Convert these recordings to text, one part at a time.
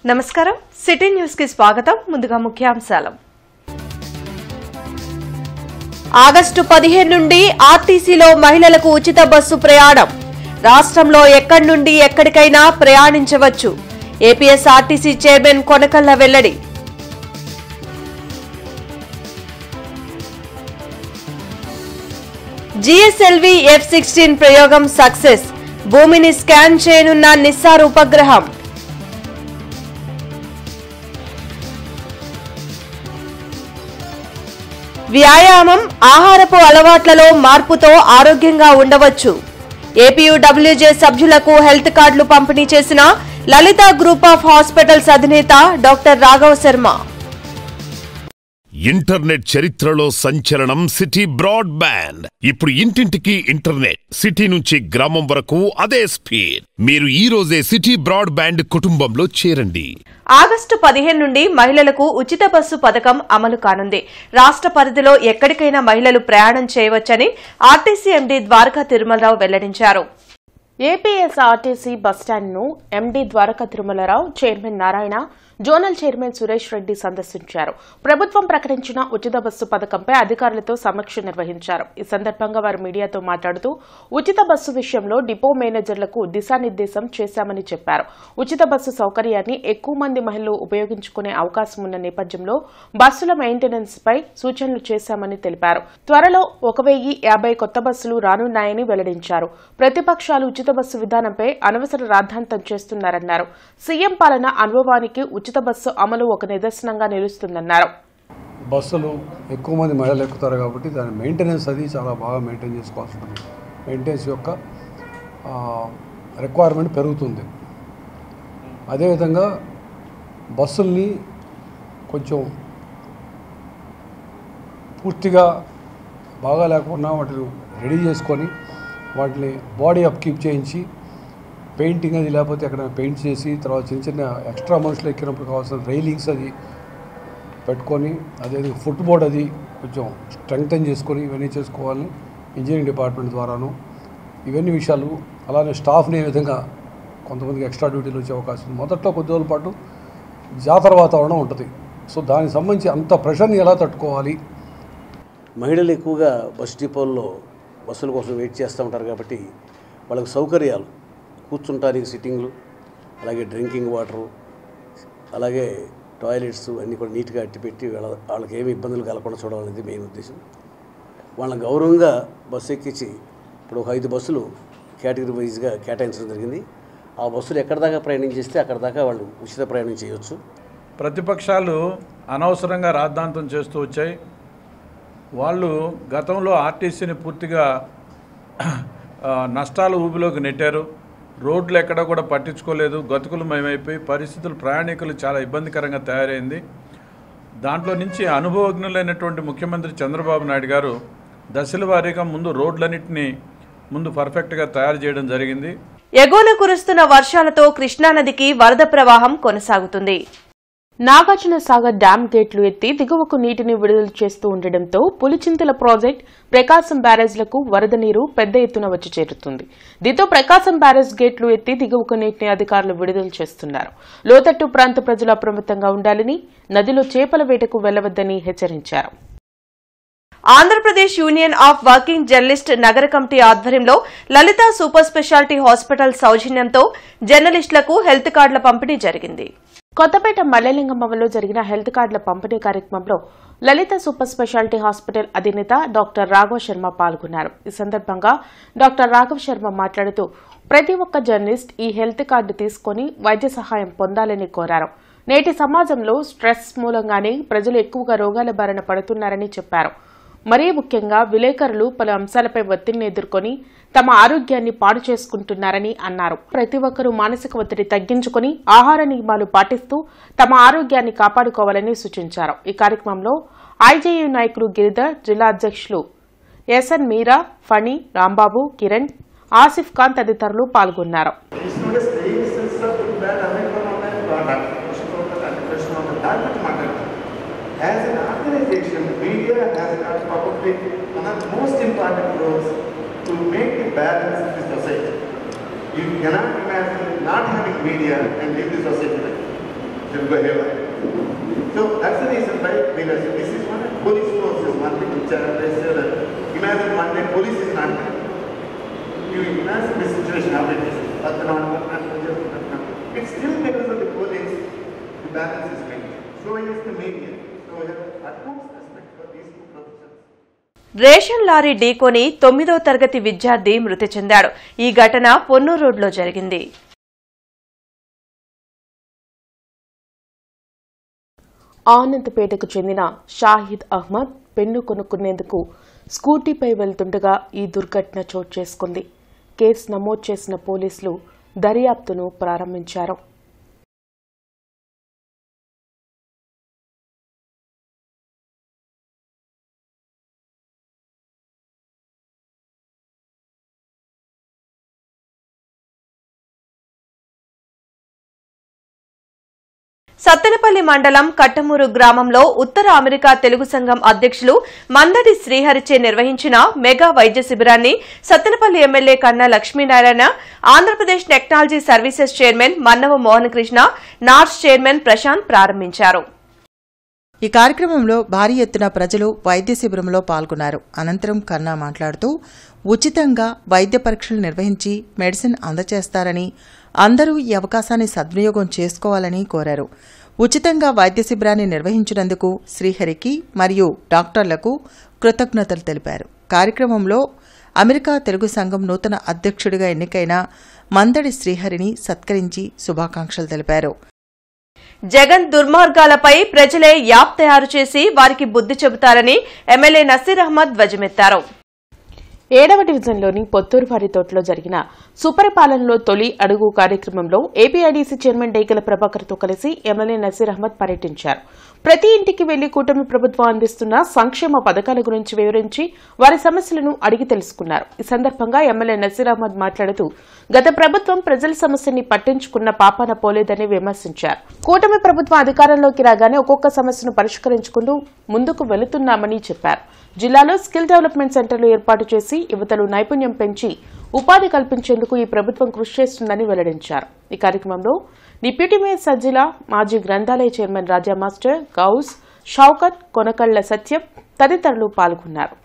నమస్కారం city news కి స్వాగతం. ముందుగా ముఖ్యాంశాలు. ఆగస్టు 15 నుండి ఆర్టీసీలో మహిళలకు ఉచిత బస్సు ప్రయాణం. రాష్ట్రంలో ఎక్కడి నుండి ఎక్కడికైనా ప్రయాణించవచ్చు. ఏపీఎస్ఆర్టీసీ చైర్మన్ కొనకళ్ళ వెల్లడి. జీఎస్ఎల్వీ F-16 ప్రయోగం సక్సెస్. భూమిని స్కాన్ చేయనున్న నిస్సార్ ఉపగ్రహం. వ్యాయామం, ఆహారపు అలవాట్లలో మార్పుతో ఆరోగ్యంగా ఉండవచ్చు. ఏపీయూడబ్ల్యూజే సభ్యులకు హెల్త్ కార్డులు పంపిణీ చేసిన లలిత గ్రూప్ ఆఫ్ హాస్పిటల్స్ అధినేత డాక్టర్ రాఘవ శర్మ. ఇంటర్నెట్ చరిత్రలో సంచలనం సిటీ బ్రాడ్బ్యాండ్. ఇప్పుడు ఇంటింటికి ఇంటర్నెట్, సిటీ నుంచి గ్రామం వరకు అదే స్పీడ్. మీరు ఈ రోజే సిటీ బ్రాడ్బ్యాండ్ కుటుంబంలో చేరండి. ఆగస్టు 15 నుండి మహిళలకు ఉచిత బస్సు పథకం అమలు కానుంది. రాష్ట్ర పరిధిలో ఎక్కడికైనా మహిళలు ప్రయాణం చేయవచ్చని ఆర్టీసీ ఎండీ ద్వారకా తిరుమలరావు వెల్లడించారు. ఏపీఎస్ఆర్టీసీ బస్టాండ్ను MD Dwaraka Tirumalarao, chairman Narayana, zonal chairman Suresh Reddy సందర్శించారు. ప్రభుత్వం ప్రకటించిన ఉచిత బస్సు పథకంపై అధికారులతో సమీక్ష నిర్వహించారు. ఈ సందర్భంగా వారు మీడియాతో మాట్లాడుతూ ఉచిత బస్సు విషయంలో డిపో మేనేజర్లకు దిశానిర్దేశం చేశామని చెప్పారు. ఉచిత బస్సు సౌకర్యాన్ని ఎక్కువ మంది మహిళలు ఉపయోగించుకునే అవకాశం ఉన్న నేపథ్యంలో బస్సుల మెయింటెనెన్స్ పై సూచనలు చేశామని తెలిపారు. త్వరలో 1050 కొత్త బస్సులు రానున్నాయని వెల్లడించారు. ప్రతిపక్షాలు ఉచిత బస్సు విధానంపై అనవసర రాద్ధాంతం చేస్తున్నారన్నారు. సీఎం పాలన అనుభవానికి ఉచిత బస్సు అమలు ఒక నిదర్శనంగా నిలుస్తుందన్నారు. బస్సులు ఎక్కువ మంది మహిళలు ఎక్కుతారు కాబట్టి దాని మెయింటెనెన్స్ అది చాలా బాగా మెయింటైన్ చేసుకోవాల్సి ఉంటుంది. మెయింటెనెన్స్ యొక్క రిక్వైర్మెంట్ పెరుగుతుంది. అదేవిధంగా బస్సుల్ని కొంచెం పూర్తిగా బాగా లేకుండా వాటిని రెడీ చేసుకొని వాటిని బాడీ అప్కీప్ చేయించి పెయింటింగ్ అది లేకపోతే అక్కడ పెయింట్ చేసి తర్వాత చిన్న చిన్న ఎక్స్ట్రా మనుషులు ఎక్కినప్పుడు కావాల్సిన రైలింగ్స్ అది పెట్టుకొని అదే ఫుట్బోర్డ్ అది కొంచెం స్ట్రెంగ్తన్ చేసుకొని ఇవన్నీ చేసుకోవాలని ఇంజనీరింగ్ డిపార్ట్మెంట్ ద్వారాను ఇవన్నీ విషయాలు. అలానే స్టాఫ్ని ఏ విధంగా కొంతమందికి ఎక్స్ట్రా డ్యూటీలు వచ్చే అవకాశం ఉంది. మొదట్లో కొద్ది రోజుల పాటు జాతర వాతావరణం ఉంటుంది. సో దానికి సంబంధించి అంత ప్రెషర్ని ఎలా తట్టుకోవాలి. మహిళలు ఎక్కువగా బస్ డిపోల్లో బస్సుల కోసం వెయిట్ చేస్తూ ఉంటారు కాబట్టి వాళ్ళకి సౌకర్యాలు, కూర్చుంటానికి సిట్టింగ్లు, అలాగే డ్రింకింగ్ వాటరు, అలాగే టాయిలెట్స్ అన్నీ కూడా నీట్గా అట్టిపెట్టి వాళ్ళకి ఏమి ఇబ్బందులు కలగకుండా చూడాలనేది మెయిన్ ఉద్దేశం. వాళ్ళని గౌరవంగా బస్సు ఎక్కించి ఇప్పుడు ఒక 5 బస్సులు కేటగిరీ వైజ్గా కేటాయించడం జరిగింది. ఆ బస్సులు ఎక్కడి దాకా ప్రయాణం చేస్తే అక్కడి దాకా వాళ్ళు ఉచిత ప్రయాణం చేయవచ్చు. ప్రతిపక్షాలు అనవసరంగా రాద్ధాంతం చేస్తూ వచ్చాయి. వాళ్ళు గతంలో ఆర్టీసీని పూర్తిగా నష్టాల ఊబిలోకి నెట్టారు. రోడ్లు ఎక్కడ కూడా పట్టించుకోలేదు. గతుకులమయమైపోయి పరిస్థితులు ప్రయాణికులు చాలా ఇబ్బందికరంగా తయారైంది. దాంట్లో నుంచి అనుభవజ్ఞులైనటువంటి ముఖ్యమంత్రి చంద్రబాబు నాయుడు గారు దశల వారీగా ముందు రోడ్లన్నింటినీ ముందు పర్ఫెక్ట్గా తయారు చేయడం జరిగింది. ఎగువన కురుస్తున్న వర్షాలతో కృష్ణానదికి వరద ప్రవాహం కొనసాగుతుంది. నాగార్జున సాగర్ డ్యాం గేట్లు ఎత్తి దిగువకు నీటిని విడుదల చేస్తూ ఉండటంతో పులిచింతల ప్రాజెక్టు, ప్రకాశం బ్యారేజ్లకు వరద నీరు పెద్ద ఎత్తున వచ్చి చేరుతుంది. దీంతో ప్రకాశం బ్యారేజ్ గేట్లు ఎత్తి దిగువకు నీటిని అధికారులు విడుదల చేస్తున్నారు. లోతట్టు ప్రాంత ప్రజలు అప్రమత్తంగా ఉండాలని, నదిలో చేపల వేటకు వెళ్లవద్దని హెచ్చరించారు. Andhra Pradesh union of working journalist నగర కమిటీ ఆధ్వర్యంలో లలిత సూపర్ స్పెషాలిటీ హాస్పిటల్ సౌజన్యంతో జర్నలిస్టులకు హెల్త్ కార్డుల పంపిణీ జరిగింది. కొత్తపేట మల్లెలింగమ్మలో జరిగిన హెల్త్ కార్డుల పంపిణీ కార్యక్రమంలో లలిత సూపర్ స్పెషాలిటీ హాస్పిటల్ అధినేత డాక్టర్ రాఘవ శర్మ పాల్గొన్నారు. ఈ సందర్భంగా డాక్టర్ రాఘవ శర్మ మాట్లాడుతూ ప్రతి ఒక్క జర్నలిస్ట్ ఈ హెల్త్ కార్డు తీసుకుని వైద్య సహాయం పొందాలని కోరారు. నేటి సమాజంలో స్ట్రెస్ మూలంగానే ప్రజలు ఎక్కువగా రోగాల బారిన పడుతున్నారని చెప్పారు. మరీ ముఖ్యంగా విలేకరులు పలు అంశాలపై ఒత్తిడిని ఎదుర్కొని తమ ఆరోగ్యాన్ని పాడు చేసుకుంటున్నారని అన్నారు. ప్రతి ఒక్కరూ మానసిక ఒత్తిడి తగ్గించుకుని ఆహార నియమాలు పాటిస్తూ తమ ఆరోగ్యాన్ని కాపాడుకోవాలని సూచించారు. ఈ కార్యక్రమంలో ఐజేయూ నాయకులు గిరిధర్, జిల్లా అధ్యక్షులు ఎస్ఎన్ మీరా, ఫణి, రాంబాబు, కిరణ్, ఆసిఫ్ ఖాన్ తదితరులు పాల్గొన్నారు. As an organization, media has got probably one of the most important roles to make the balance in the society. You cannot imagine not having media and live the society. they'll go haywire. So that's the reason why this is one police forces, one thing which I say that imagine one day police is not there. You imagine the situation how it is. It's still because of the police, the balance is maintained. So is the media. So we have utmost respect for these two professions. Ration lorry ఢీకొని 9వ తరగతి విద్యార్థి మృతి చెందాడు. ఈ ఘటన పొన్నూరు రోడ్లో జరిగింది. ఆనందపేటకు చెందిన షాహిద్ అహ్మద్ పెన్ను కొనుక్కునేందుకు స్కూటీపై వెళ్తుండగా ఈ దుర్ఘటన చోటు చేసుకుంది. కేసు నమోదు చేసిన పోలీసులు దర్యాప్తును ప్రారంభించారు. సత్తెనపల్లి మండలం కట్టమూరు గ్రామంలో ఉత్తర అమెరికా తెలుగు సంఘం అధ్యక్షులు మందడి శ్రీహరిచే నిర్వహించిన మెగా వైద్య శిబిరాన్ని Sattenapalli MLA Kanna Lakshminarayana, Andhra Pradesh technology services chairman Mannava Mohanakrishna, నార్స్ చైర్మన్ ప్రశాంత్ ప్రారంభించారు. ఈ కార్యక్రమంలో భారీ ఎత్తున ప్రజలు వైద్య శిబిరంలో పాల్గొన్నారు. అనంతరం కన్నా మాట్లాడుతూ ఉచితంగా వైద్య పరీక్షలు నిర్వహించి మెడిసిన్ అందజేస్తారని, అందరూ ఈ అవకాశాన్ని సద్వినియోగం చేసుకోవాలని కోరారు. ఉచితంగా వైద్య శిబిరాన్ని నిర్వహించినందుకు శ్రీహరికి మరియు డాక్టర్లకు కృతజ్ఞతలు తెలిపారు. కార్యక్రమంలో అమెరికా తెలుగు సంఘం నూతన అధ్యక్షుడిగా ఎన్నికైన మందడి శ్రీహరిని సత్కరించి శుభాకాంక్షలు తెలిపారు. జగన్ దుర్మార్గాలపై ప్రజలే యాప్ తయారు చేసి వారికి బుద్ధి చెబుతారని ఎమ్మెల్యే నసీర్ అహ్మద్ ధ్వజమెత్తారు. 7వ డివిజన్లోని పొత్తూరువారి తోటలో జరిగిన సుపరిపాలనలో తొలి అడుగు కార్యక్రమంలో ఏపీఐడీసీ చైర్మన్ డేగల ప్రభాకర్తో కలిసి ఎమ్మెల్యే నసీర్ అహ్మద్ పర్యటించారు. ప్రతి ఇంటికి వెళ్లి కూటమి ప్రభుత్వం అందిస్తున్న సంక్షేమ పథకాల గురించి వివరించి వారి సమస్యలను అడిగి తెలుసుకున్నారు. ఈ సందర్భంగా ఎమ్మెల్యే నసీర్ అహ్మద్ మాట్లాడుతూ గత ప్రభుత్వం ప్రజల సమస్యని పట్టించుకున్న పాపాన పోలేదని విమర్శించారు. కూటమి ప్రభుత్వం అధికారంలోకి రాగానే ఒక్కొక్క సమస్యను పరిష్కరించుకుంటూ ముందుకు వెళుతున్నామని చెప్పారు. జిల్లాలో స్కిల్ డెవలప్మెంట్ సెంటర్లు ఏర్పాటు చేసి యువతలు నైపుణ్యం పెంచి ఉపాధి కల్పించేందుకు ఈ ప్రభుత్వం కృషి చేస్తుందని వెల్లడించారు. ఈ కార్యక్రమంలో డిప్యూటీ మేయర్ సజ్జిల, మాజీ గ్రంథాలయ చైర్మన్ రాజా మాస్టర్, గౌస్, షౌకత్, కొనకళ్ల సత్యం తదితరులు పాల్గొన్నారు.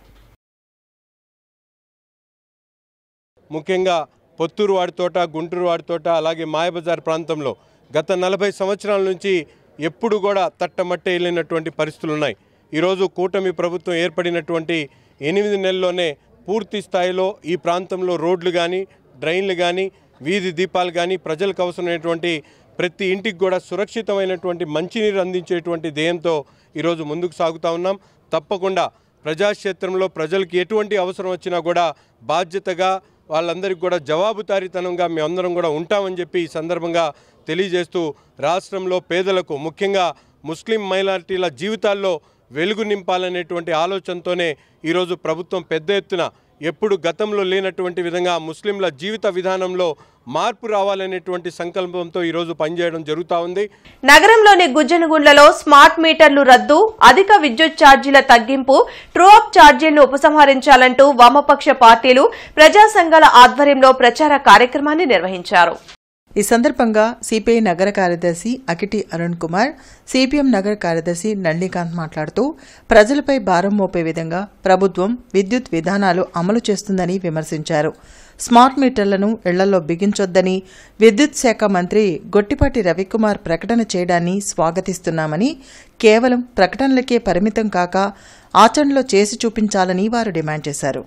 ముఖ్యంగా పొత్తూరు వాడితోట, గుంటూరు వాడితోట, అలాగే మాయబజార్ ప్రాంతంలో గత 40 సంవత్సరాల నుంచి ఎప్పుడు కూడా తట్టమట్టే వెళ్ళినటువంటి పరిస్థితులున్నాయి. ఈరోజు కూటమి ప్రభుత్వం ఏర్పడినటువంటి 8 నెలల్లోనే పూర్తి స్థాయిలో ఈ ప్రాంతంలో రోడ్లు కానీ, డ్రైన్లు కానీ, వీధి దీపాలు కానీ, ప్రజలకు అవసరమైనటువంటి ప్రతి ఇంటికి కూడా సురక్షితమైనటువంటి మంచినీరు అందించేటువంటి ధ్యేయంతో ఈరోజు ముందుకు సాగుతూ ఉన్నాం. తప్పకుండా ప్రజాక్షేత్రంలో ప్రజలకు ఎటువంటి అవసరం వచ్చినా కూడా బాధ్యతగా వాళ్ళందరికీ కూడా జవాబుదారీతనంగా మేమందరం కూడా ఉంటామని చెప్పి ఈ సందర్భంగా తెలియజేస్తూ రాష్ట్రంలో పేదలకు, ముఖ్యంగా ముస్లిం మైనారిటీల జీవితాల్లో వెలుగు నింపాలనేటువంటి ఆలోచనతోనే ఈరోజు ప్రభుత్వం పెద్ద ఎత్తున ఎప్పుడు గతంలో లేనటువంటి విధంగా ముస్లింల జీవిత విధానంలో మార్పు రావాలనేటువంటి సంకల్పంతో ఈరోజు పనిచేయడం జరుగుతూ ఉంది. నగరంలోని గుజ్జనగుండ్లలో స్మార్ట్ మీటర్లు రద్దు, అధిక విద్యుత్ ఛార్జీల తగ్గింపు, ట్రూ అప్ ఛార్జీలను ఉపసంహరించాలంటూ వామపక్ష పార్టీలు, ప్రజా సంఘాల ఆధ్వర్యంలో ప్రచార కార్యక్రమాన్ని నిర్వహించారు. ఈ సందర్భంగా సిపిఐ నగర కార్యదర్శి అకిటి అరుణ్ కుమార్, సిపిఎం నగర కార్యదర్శి నళినీకాంత్ మాట్లాడుతూ ప్రజలపై భారం మోపే విధంగా ప్రభుత్వం విద్యుత్ విధానాలు అమలు చేస్తుందని విమర్శించారు. స్మార్ట్ మీటర్లను ఇళ్లలో బిగించొద్దని విద్యుత్ శాఖ మంత్రి గొట్టిపాటి రవికుమార్ ప్రకటన చేయడాన్ని స్వాగతిస్తున్నామని, కేవలం ప్రకటనలకే పరిమితం కాక ఆచరణలో చేసి చూపించాలని వారు డిమాండ్ చేశారు.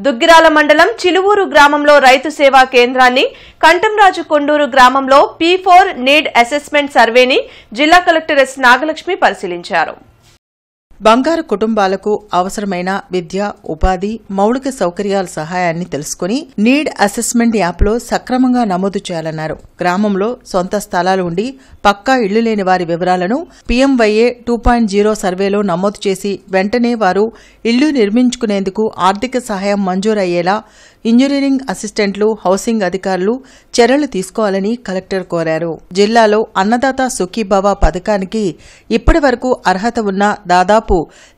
దుగ్గిరాల మండలం చిలువూరు గ్రామంలో రైతు సేవా కేంద్రాన్ని, కంటంరాజు కొండూరు గ్రామంలో P4 నీడ్ అసెస్మెంట్ సర్వేని జిల్లా కలెక్టర్ ఎస్ నాగలక్ష్మి పరిశీలించారు. బంగారు కుటుంబాలకు అవసరమైన విద్య, ఉపాధి, మౌలిక సౌకర్యాల సహాయాన్ని తెలుసుకుని నీడ్ అసెస్మెంట్ యాప్లో సక్రమంగా నమోదు చేయాలన్నారు. గ్రామంలో సొంత స్థలాలు ఉండి పక్కా ఇళ్లు లేని వారి వివరాలను PMYA 2.0 సర్వేలో నమోదు చేసి వెంటనే వారు ఇళ్లు నిర్మించుకునేందుకు ఆర్థిక సహాయం మంజూరయ్యేలా ఇంజనీరింగ్ అసిస్టెంట్లు, హౌసింగ్ అధికారులు చర్యలు తీసుకోవాలని కలెక్టర్ కోరారు. జిల్లాలో అన్నదాత సుఖీభవ పథకానికి ఇప్పటి వరకు అర్హత ఉన్న దాదాపు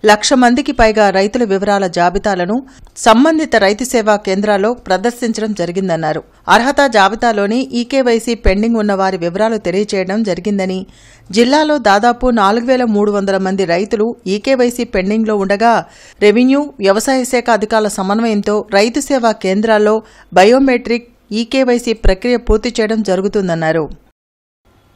1,00,000 మందికి పైగా రైతుల వివరాల జాబితాలను సంబంధిత రైతు సేవా కేంద్రాల్లో ప్రదర్శించడం జరిగిందన్నారు. అర్హత జాబితాలోని ఈకేవైసీ పెండింగ్ ఉన్న వారి వివరాలు తెలియజేయడం జరిగిందని, జిల్లాలో దాదాపు 4,300 మంది రైతులు ఈకేవైసీ పెండింగ్లో ఉండగా రెవెన్యూ, వ్యవసాయ శాఖ అధికారుల సమన్వయంతో రైతు సేవా కేంద్రాల్లో బయోమెట్రిక్ ఈకేవైసీ ప్రక్రియ పూర్తి చేయడం జరుగుతుందన్నారు.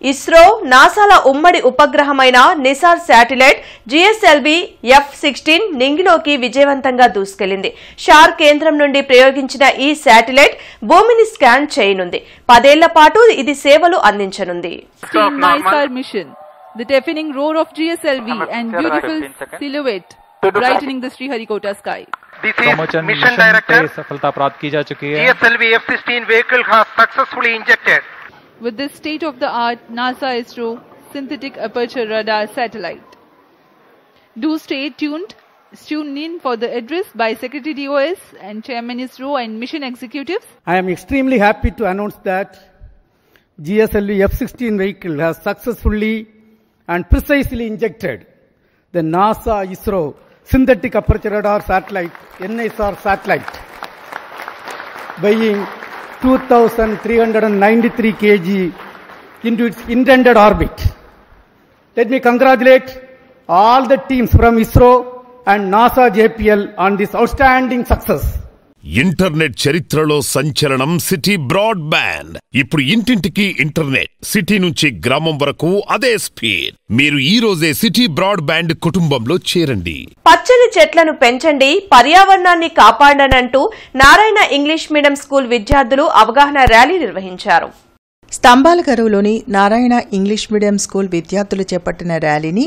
ఇస్రో, నాసాల ఉమ్మడి ఉపగ్రహమైన నిసార్ శాటిలైట్ జిఎస్ఎల్వి F-16 నింగిలోకి విజయవంతంగా దూసుకెళ్లింది. షార్ కేంద్రం నుండి ప్రయోగించిన ఈ శాటిలైట్ భూమిని స్కాన్ చేయనుంది. 10 ఏళ్ల పాటు ఇది సేవలు అందించనుంది. The deafening roar of GSLV and beautiful silhouette brightening the Sriharikota sky. This is mission director. सफलता प्राप्त की जा चुकी है. GSLV F-16 vehicle has successfully injected. With this state-of-the-art NASA ISRO synthetic aperture radar satellite. Do stay tuned. Tune in for the address by Secretary DOS and Chairman ISRO and mission executives. I am extremely happy to announce that GSLV F-16 vehicle has successfully and precisely injected the NASA ISRO synthetic aperture radar satellite NSR satellite weighing 2,393 kg into its intended orbit. Let me congratulate all the teams from ISRO and NASA JPL on this outstanding success. Internet చరిత్రలో సంచలనం city broadband. ఇప్పుడు ఇంటింటికి internet, city నుంచి గ్రామం వరకు అదే speed. మీరు ఈ రోజే సిటీ బ్రాడ్బ్యాండ్ కుటుంబంలో చేరండి. పచ్చని చెట్లను పెంచండి, పర్యావరణాన్ని కాపాడనంటూ నారాయణ ఇంగ్లీష్ మీడియం స్కూల్ విద్యార్థులు అవగాహన ర్యాలీ నిర్వహించారు. స్తంభాలకరువులోని నారాయణ ఇంగ్లీష్ మీడియం స్కూల్ విద్యార్థులు చేపట్టిన ర్యాలీని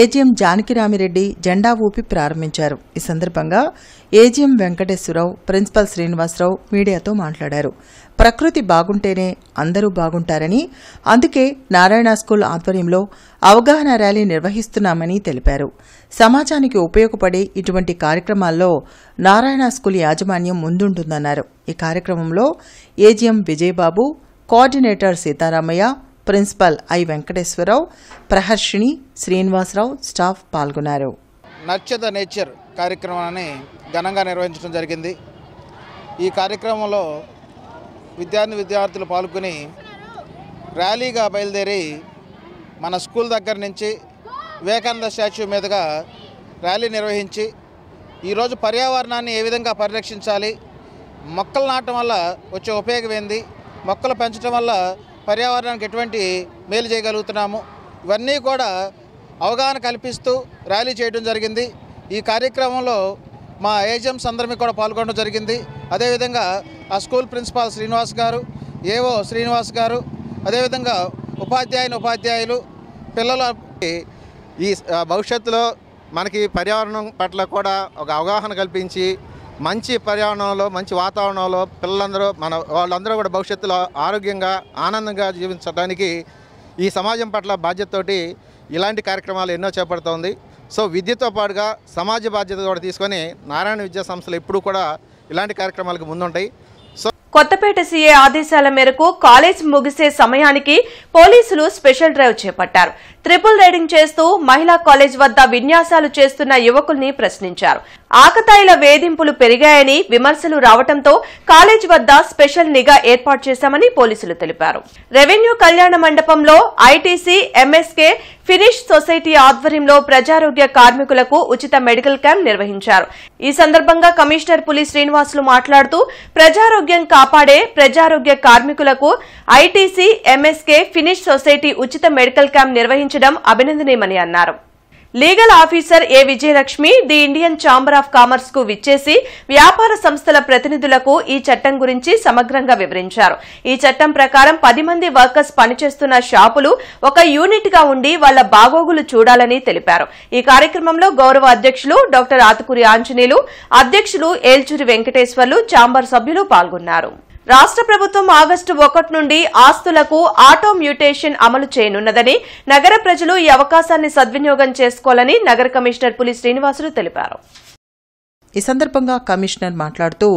ఏజీఎం జానకిరామిరెడ్డి జెండా ఊపి ప్రారంభించారు. ఈ సందర్భంగా ఏజీఎం వెంకటేశ్వరరావు, ప్రిన్సిపల్ శ్రీనివాసరావు మీడియాతో మాట్లాడారు. ప్రకృతి బాగుంటేనే అందరూ బాగుంటారని, అందుకే నారాయణ స్కూల్ ఆధ్వర్యంలో అవగాహన ర్యాలీ నిర్వహిస్తున్నామని తెలిపారు. సమాజానికి ఉపయోగపడే ఇటువంటి కార్యక్రమాల్లో నారాయణ స్కూల్ యాజమాన్యం ముందుంటుందన్నారు. ఈ కార్యక్రమంలో AGM Vijayababu, coordinator Seetharamaiah, principal I Venkateswararao, Praharshini, Srinivasarao staff పాల్గొన్నారు. నర్చర్ ద నేచర్ కార్యక్రమాన్ని ఘనంగా నిర్వహించడం జరిగింది. ఈ కార్యక్రమంలో విద్యార్థులు పాల్గొని ర్యాలీగా బయలుదేరి మన స్కూల్ దగ్గర నుంచి వివేకానంద స్టాచ్యూ మీదుగా ర్యాలీ నిర్వహించి ఈరోజు పర్యావరణాన్ని ఏ విధంగా పరిరక్షించాలి, మొక్కలు నాటడం వల్ల వచ్చే ఉపయోగం ఏంది, మొక్కలు పెంచడం వల్ల పర్యావరణానికి ఎటువంటి మేలు చేయగలుగుతున్నాము, ఇవన్నీ కూడా అవగాహన కల్పిస్తూ ర్యాలీ చేయడం జరిగింది. ఈ కార్యక్రమంలో మా ఏజెంట్స్ అందరినీ కూడా పాల్గొనడం జరిగింది. అదేవిధంగా ఆ స్కూల్ ప్రిన్సిపాల్ శ్రీనివాస్ గారు, ఏఓ శ్రీనివాస్ గారు, అదేవిధంగా ఉపాధ్యాయులు, పిల్లలకి ఈ భవిష్యత్తులో మనకి పర్యావరణం పట్ల కూడా ఒక అవగాహన కల్పించి మంచి పర్యావరణంలో, మంచి వాతావరణంలో పిల్లలందరూ వాళ్ళందరూ కూడా భవిష్యత్తులో ఆరోగ్యంగా, ఆనందంగా జీవించడానికి ఈ సమాజం పట్ల బాధ్యతతోటి ఇలాంటి కార్యక్రమాలు ఎన్నో చేపడుతోంది. సో విద్యతో పాటుగా సమాజ బాధ్యత కూడా తీసుకొని నారాయణ విద్యా సంస్థలు ఎప్పుడూ కూడా ఇలాంటి కార్యక్రమాలకు ముందుంటాయి. కొత్తపేట సీఏ ఆదేశాల మేరకు కాలేజ్ ముగిసే సమయానికి పోలీసులు స్పెషల్ డ్రైవ్ చేపట్టారు. ట్రిపుల్ రైడింగ్ చేస్తూ మహిళా కాలేజ్ వద్ద విన్యాసాలు చేస్తున్న యువకుల్ని ప్రశ్నించారు. ఆకతాయిల వేధింపులు పెరిగాయని విమర్శలు రావడంతో కాలేజ్ వద్ద స్పెషల్ నిఘా ఏర్పాటు చేశామని పోలీసులు తెలిపారు. రెవెన్యూ కళ్యాణ మండపంలో ఐటీసీ, ఎంఎస్కే, ఫినిష్ సొసైటీ ఆధ్వర్యంలో ప్రజారోగ్య కార్మికులకు ఉచిత మెడికల్ క్యాంప్ నిర్వహించారు. ఈ సందర్భంగా కమిషనర్ పులి శ్రీనివాసులు మాట్లాడుతూ ప్రజారోగ్యం కాపాడే ప్రజారోగ్య కార్మికులకు ఐటీసీ, ఎంఎస్కే, ఫినిష్ సొసైటీ ఉచిత మెడికల్ క్యాంప్ నిర్వహించడం అభినందనీయమని అన్నారు. Legal officer A Vijayalakshmi the Indian chamber of commerce కు విచ్చేసి వ్యాపార సంస్థల ప్రతినిధులకు ఈ చట్టం గురించి సమగ్రంగా వివరించారు. ఈ చట్టం ప్రకారం 10 మంది వర్కర్స్ పనిచేస్తున్న షాపులు ఒక యూనిట్ గా ఉండి వాళ్ల బాగోగులు చూడాలని తెలిపారు. ఈ కార్యక్రమంలో గౌరవ అధ్యక్షులు డాక్టర్ ఆతుకూరి ఆంజనేయులు, అధ్యక్షులు ఏల్చూరి వెంకటేశ్వర్లు, ఛాంబర్ సభ్యులు పాల్గొన్నారు. రాష్ట్ర ప్రభుత్వం ఆగస్టు 1 నుండి ఆస్తులకు ఆటో మ్యూటేషన్ అమలు చేయనున్నదని, నగర ప్రజలు ఈ అవకాశాన్ని సద్వినియోగం చేసుకోవాలని నగర కమిషనర్ పులి శ్రీనివాసులు తెలిపారు. ఈ సందర్భంగా కమిషనర్ మాట్లాడుతూ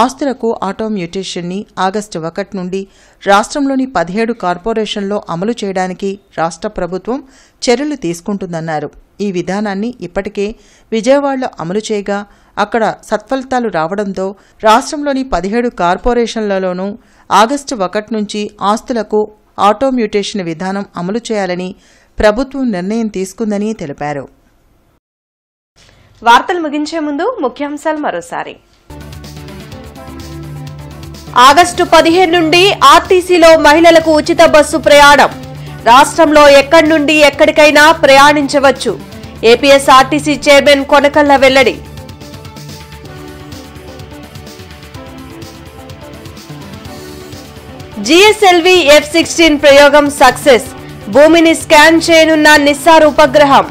ఆస్తులకు ఆటో మ్యూటేషన్ని ఆగస్టు 1 నుండి రాష్ట్రంలోని 17 కార్పొరేషన్లో అమలు చేయడానికి రాష్ట్ర ప్రభుత్వం చర్యలు తీసుకుంటుందన్నారు. ఈ విధానాన్ని ఇప్పటికే విజయవాడలో అమలు చేయగా అక్కడ సత్ఫలితాలు రావడంతో రాష్ట్రంలోని 17 కార్పొరేషన్లలోనూ ఆగస్టు 1 నుంచి ఆస్తులకు ఆటో మ్యూటేషన్ విధానం అమలు చేయాలని ప్రభుత్వం నిర్ణయం తీసుకుందని తెలిపారు. వార్తలు ముగించే ముందు ముఖ్యాంశాలు మరోసారి. ఆగస్టు 15 నుండి ఆర్టీసీలో మహిళలకు ఉచిత బస్సు ప్రయాణం. రాష్ట్రంలో ఎక్కడి నుండి ఎక్కడికైనా ప్రయాణించవచ్చు. ఏపీఎస్ఆర్టీసీ చైర్మన్ కొనకళ్ళ వెల్లడి. జిఎస్ఎల్వి F-16 ప్రయోగం సక్సెస్. భూమిని స్కాన్ చేయనున్న నిస్సార్ ఉపగ్రహం.